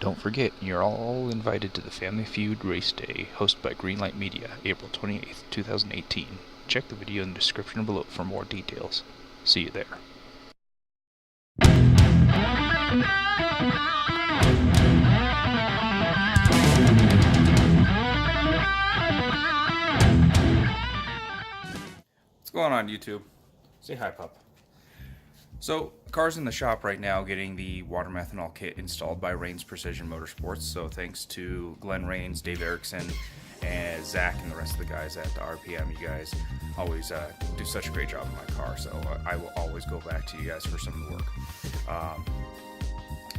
Don't forget, you're all invited to the Family Feud Race Day, hosted by Greenlight Media, April 28th, 2018. Check the video in the description below for more details. See you there. What's going on, YouTube? Say hi, pup. So, car's in the shop right now getting the water methanol kit installed by Rains Precision Motorsports. So thanks to Glenn Rains, Dave Erickson, and Zach and the rest of the guys at the RPM. You guys always do such a great job in my car, so I will always go back to you guys for some of the work.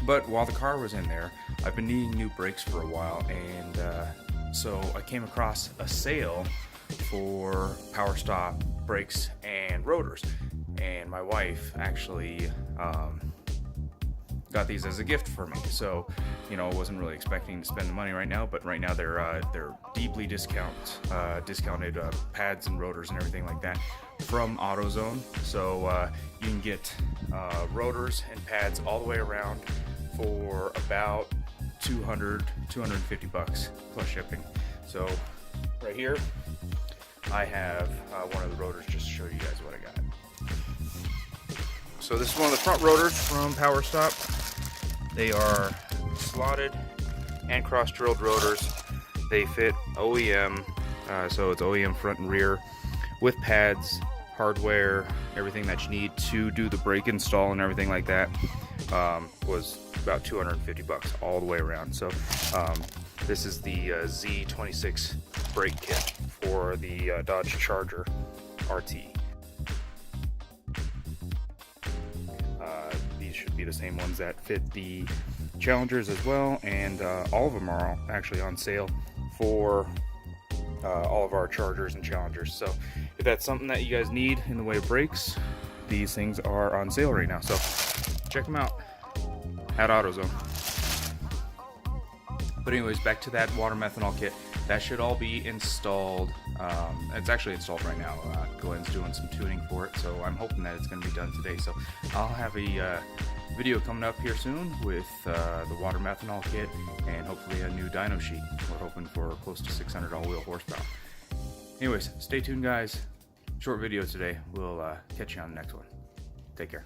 But while the car was in there, I've been needing new brakes for a while, and so I came across a sale for powerstop brakes and rotors. And my wife actually got these as a gift for me. So, you know, I wasn't really expecting to spend the money right now, but right now they're deeply discounted pads and rotors and everything like that from AutoZone. So you can get rotors and pads all the way around for about $250 plus shipping. So right here I have one of the rotors just to show you guys what I got. So this is one of the front rotors from powerstop. They are slotted and cross-drilled rotors. They fit OEM, so it's OEM front and rear with pads, hardware, everything that you need to do the brake install and everything like that. Was about $250 all the way around. So this is the Z26 brake kit for the Dodge Charger RT. These should be the same ones that fit the Challengers as well, and all of them are actually on sale for all of our Chargers and Challengers. So if that's something that you guys need in the way of brakes, these things are on sale right now. So check them out at AutoZone. But anyways, back to that water methanol kit. That should all be installed. It's actually installed right now. Glenn's doing some tuning for it, so I'm hoping that it's going to be done today. So I'll have a video coming up here soon with the water methanol kit and hopefully a new dyno sheet. We're hoping for close to 600 all-wheel horsepower. Anyways, stay tuned, guys. Short video today. We'll catch you on the next one. Take care.